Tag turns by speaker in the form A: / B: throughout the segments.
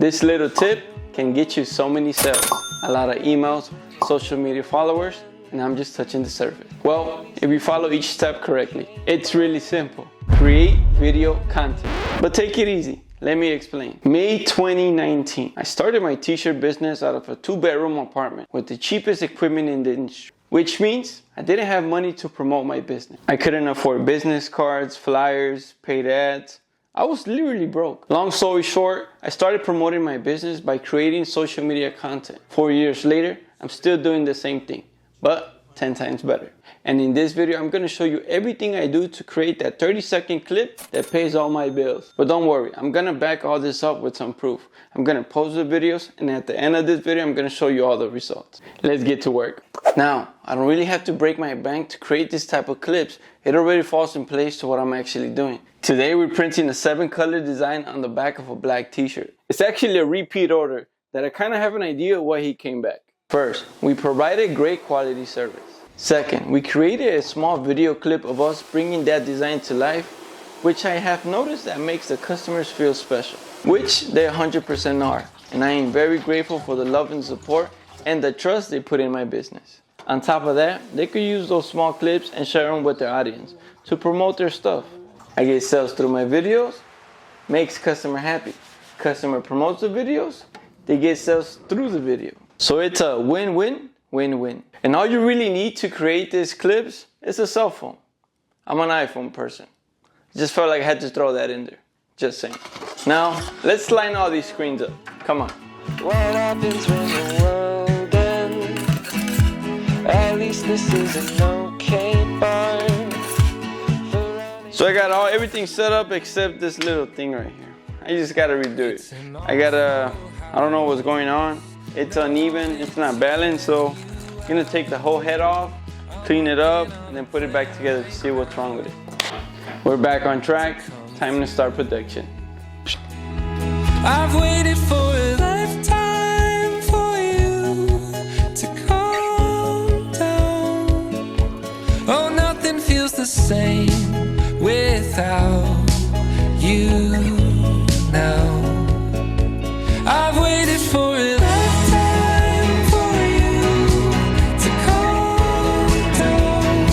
A: This little tip can get you so many sales, a lot of emails, social media followers, and I'm just touching the surface. Well, if you follow each step correctly, it's really simple. Create video content. But take it easy. Let me explain. May 2019, I started my t-shirt business out of a 2-bedroom apartment with the cheapest equipment in the industry, which means I didn't have money to promote my business. I couldn't afford business cards, flyers, paid ads. I was literally broke. Long story short, I started promoting my business by creating social media content. 4 years later, I'm still doing the same thing, but 10 times better. And in this video, I'm gonna show you everything I do to create that 30-second clip that pays all my bills. But don't worry, I'm gonna back all this up with some proof. I'm gonna post the videos, and at the end of this video, I'm gonna show you all the results. Let's get to work. Now, I don't really have to break my bank to create this type of clips. It already falls in place to what I'm actually doing. Today, we're printing a 7-color design on the back of a black t-shirt. It's actually a repeat order that I kind of have an idea why he came back. First, we provided great quality service. Second, we created a small video clip of us bringing that design to life, which I have noticed that makes the customers feel special, which they 100% are. And I am very grateful for the love and support and the trust they put in my business. On top of that, they could use those small clips and share them with their audience to promote their stuff. I get sales through my videos, makes customer happy. Customer promotes the videos, they get sales through the video. So it's a win-win, win-win. And all you really need to create these clips is a cell phone. I'm an iPhone person. Just felt like I had to throw that in there. Just saying. Now, let's line all these screens up. Come on. What happens when the world ends? At least this is an okay bar. So I got everything set up except this little thing right here. I just gotta redo it. I don't know what's going on. It's uneven, it's not balanced, so I'm gonna take the whole head off, clean it up, and then put it back together to see what's wrong with it. We're back on track. Time to start production.
B: I've waited for a lifetime for you to calm down. Oh, nothing feels the same without you now. I've waited for a lifetime for you to calm down,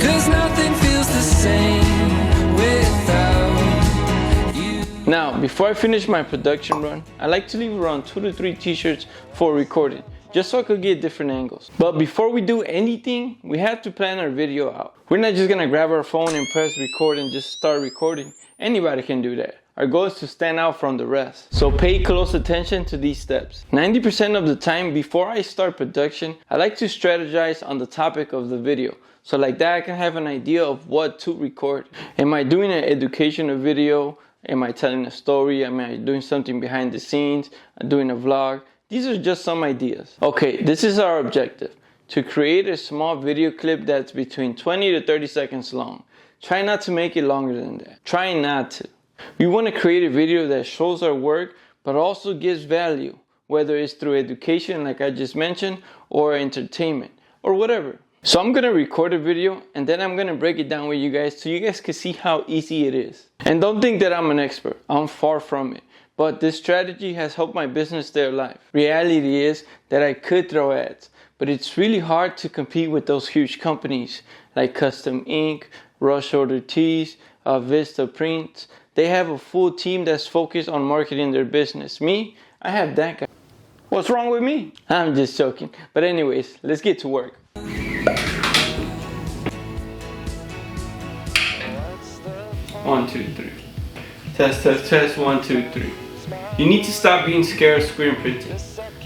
B: 'cause nothing feels the same without you.
A: Now, before I finish my production run, I like to leave around 2 to 3 t-shirts for recording, just so I could get different angles. But before we do anything, we have to plan our video out. We're not just gonna grab our phone and press record and just start recording. Anybody can do that. Our goal is to stand out from the rest. So pay close attention to these steps. 90% of the time before I start production, I like to strategize on the topic of the video. So like that I can have an idea of what to record. Am I doing an educational video? Am I telling a story? Am I doing something behind the scenes? Am I doing a vlog? These are just some ideas. Okay, this is our objective. To create a small video clip that's between 20 to 30 seconds long. Try not to make it longer than that. Try not to. We want to create a video that shows our work, but also gives value, whether it's through education, like I just mentioned, or entertainment, or whatever. So I'm going to record a video, and then I'm going to break it down with you guys so you guys can see how easy it is. And don't think that I'm an expert. I'm far from it. But this strategy has helped my business stay alive. Reality is that I could throw ads, but it's really hard to compete with those huge companies like Custom Ink, Rush Order Tees, Vista Prints. They have a full team that's focused on marketing their business. Me, I have that guy. What's wrong with me? I'm just joking. But anyways, let's get to work. 1, 2, 3. Test, test, test, 1, 2, 3. You need to stop being scared of screen printing.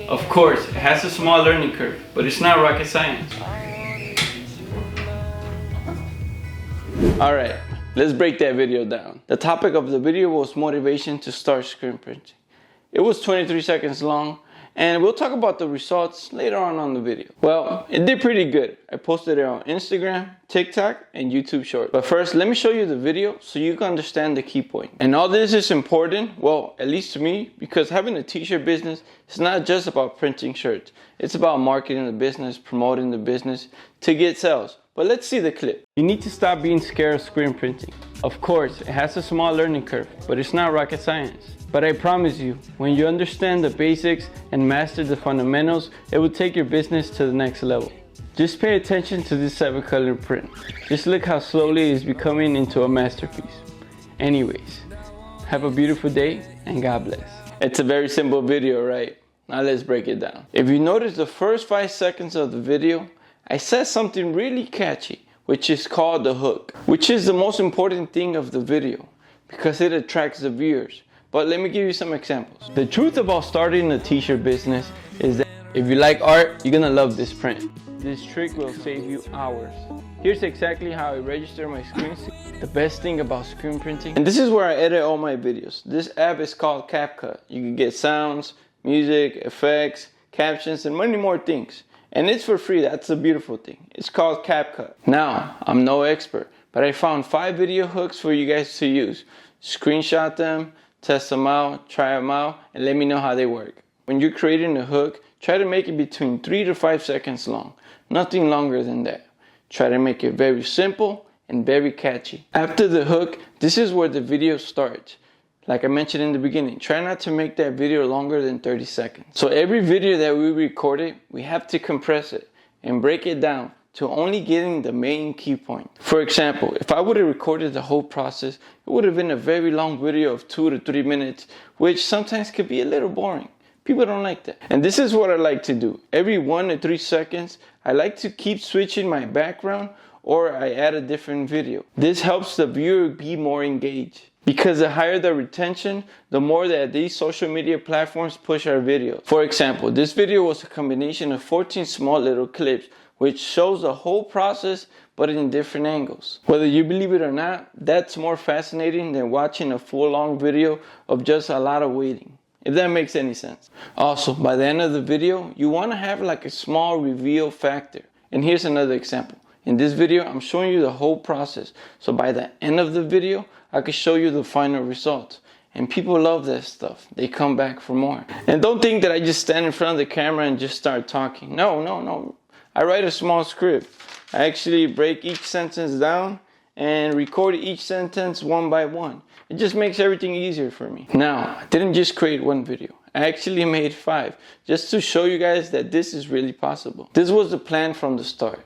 A: Of course, it has a small learning curve, but it's not rocket science. Alright, let's break that video down. The topic of the video was motivation to start screen printing. It was 23 seconds long, and we'll talk about the results later on the video. Well, it did pretty good. I posted it on Instagram, TikTok, and YouTube Shorts. But first, let me show you the video so you can understand the key point. And all this is important, well, at least to me, because having a t-shirt business is not just about printing shirts. It's about marketing the business, promoting the business to get sales, But let's see the clip. You need to stop being scared of screen printing. Of course, it has a small learning curve, but it's not rocket science. But I promise you, when you understand the basics and master the fundamentals, it will take your business to the next level. Just pay attention to this 7-color print. Just look how slowly it is becoming into a masterpiece. Anyways, have a beautiful day and God bless. It's a very simple video, right? Now let's break it down. If you notice the first 5 seconds of the video, I said something really catchy, which is called the hook, which is the most important thing of the video because it attracts the viewers. But let me give you some examples. The truth about starting a t-shirt business is that if you like art, you're gonna love this print. This trick will save you hours. Here's exactly how I register my screen. The best thing about screen printing, and this is where I edit all my videos. This app is called CapCut. You can get sounds, music, effects, captions, and many more things. And it's for free, that's the beautiful thing. It's called CapCut. Now, I'm no expert, but I found 5 video hooks for you guys to use. Screenshot them, test them out, try them out, and let me know how they work. When you're creating a hook, try to make it between 3 to 5 seconds long. Nothing longer than that. Try to make it very simple and very catchy. After the hook, this is where the video starts. Like I mentioned in the beginning, try not to make that video longer than 30 seconds. So every video that we recorded, we have to compress it and break it down to only getting the main key point. For example, if I would have recorded the whole process, it would have been a very long video of 2 to 3 minutes, which sometimes could be a little boring. People don't like that. And this is what I like to do. Every 1 to 3 seconds, I like to keep switching my background or I add a different video. This helps the viewer be more engaged. Because the higher the retention, the more that these social media platforms push our videos. For example, this video was a combination of 14 small little clips, which shows the whole process but in different angles. Whether you believe it or not, that's more fascinating than watching a full long video of just a lot of waiting. If that makes any sense. Also, by the end of the video, you want to have like a small reveal factor. And here's another example. In this video, I'm showing you the whole process. So by the end of the video, I can show you the final result. And people love that stuff. They come back for more. And don't think that I just stand in front of the camera and just start talking. No. I write a small script. I actually break each sentence down and record each sentence one by one. It just makes everything easier for me. Now, I didn't just create one video. I actually made 5 just to show you guys that this is really possible. This was the plan from the start.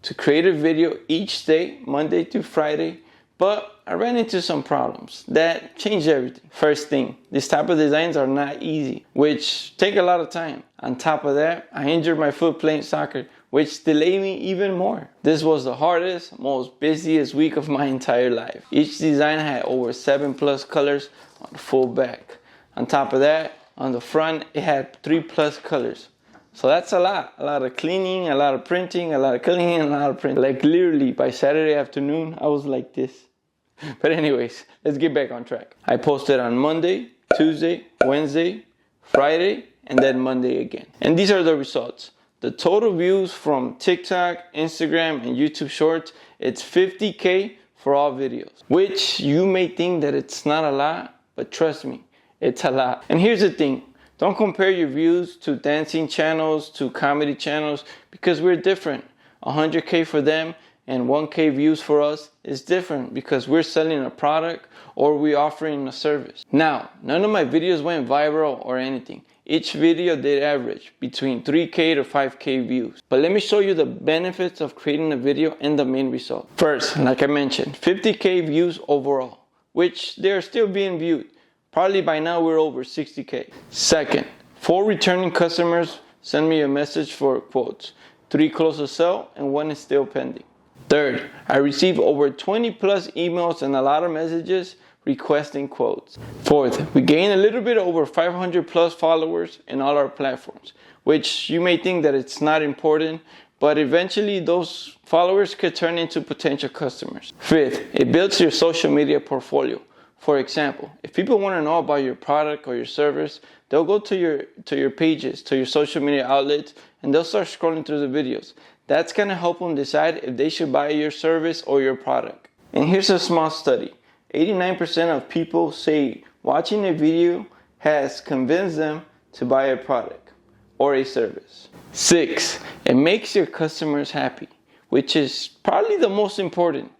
A: To create a video each day, Monday to Friday, but I ran into some problems that changed everything. First thing, this type of designs are not easy, which take a lot of time. On top of that, I injured my foot playing soccer, which delayed me even more. This was the hardest, most busiest week of my entire life. Each design had over 7+ colors on the full back. On top of that, on the front, it had 3+ colors. So that's a lot of cleaning, a lot of printing, a lot of cleaning, a lot of printing. Like literally by Saturday afternoon, I was like this. But anyways, let's get back on track. I posted on Monday, Tuesday, Wednesday, Friday, and then Monday again. And these are the results. The total views from TikTok, Instagram, and YouTube Shorts, it's 50K for all videos. Which you may think that it's not a lot, but trust me, it's a lot. And here's the thing. Don't compare your views to dancing channels, to comedy channels, because we're different. 100K for them and 1K views for us is different because we're selling a product or we're offering a service. Now, none of my videos went viral or anything. Each video did average between 3K to 5K views. But let me show you the benefits of creating a video and the main result. First, like I mentioned, 50K views overall, which they're still being viewed. Probably by now we're over 60K. Second, 4 returning customers send me a message for quotes. 3 close a sale and 1 is still pending. Third, I received over 20+ emails and a lot of messages requesting quotes. Fourth, we gained a little bit over 500+ followers in all our platforms, which you may think that it's not important, but eventually those followers could turn into potential customers. Fifth, it builds your social media portfolio. For example, if people want to know about your product or your service, they'll go to your pages, to your social media outlets, and they'll start scrolling through the videos. That's going to help them decide if they should buy your service or your product. And here's a small study. 89% of people say watching a video has convinced them to buy a product or a service. 6, it makes your customers happy, which is probably the most important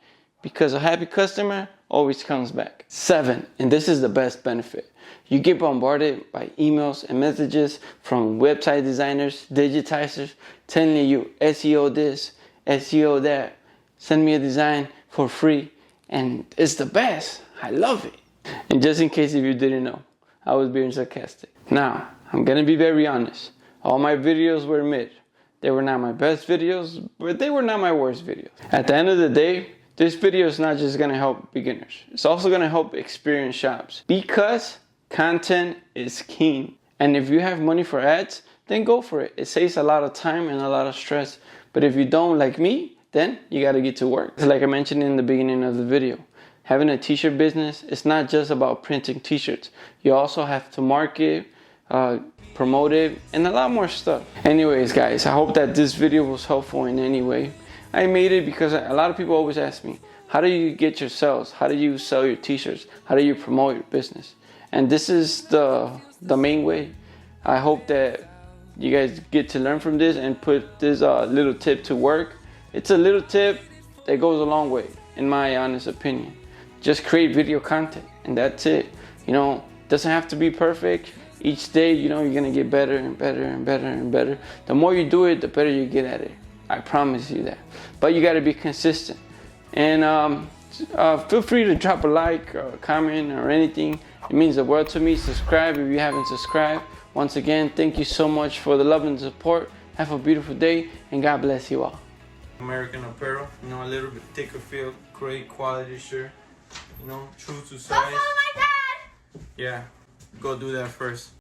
A: because a happy customer always comes back. 7, and this is the best benefit. You get bombarded by emails and messages from website designers, digitizers, telling you SEO this, SEO that, send me a design for free, and it's the best. I love it. And just in case if you didn't know, I was being sarcastic. Now, I'm gonna be very honest. All my videos were mid. They were not my best videos, but they were not my worst videos. At the end of the day, this video is not just gonna help beginners. It's also gonna help experienced shops because content is king. And if you have money for ads, then go for it. It saves a lot of time and a lot of stress. But if you don't, like me, then you gotta get to work. Like I mentioned in the beginning of the video, having a t-shirt business, it's not just about printing t-shirts. You also have to market, promote it, and a lot more stuff. Anyways, guys, I hope that this video was helpful in any way. I made it because a lot of people always ask me, how do you get your sales? How do you sell your t-shirts? How do you promote your business? And this is the main way. I hope that you guys get to learn from this and put this little tip to work. It's a little tip that goes a long way, in my honest opinion. Just create video content, and that's it. You know, it doesn't have to be perfect. Each day, you know, you're gonna get better and better and better and better. The more you do it, the better you get at it. I promise you that. But you gotta be consistent. And feel free to drop a like or a comment or anything. It means the world to me. Subscribe if you haven't subscribed. Once again, thank you so much for the love and support. Have a beautiful day, and God bless you all.
C: American Apparel, you know, a little bit thicker feel, great quality shirt, you know, true to size.
D: Go follow my dad!
C: Yeah, go do that first.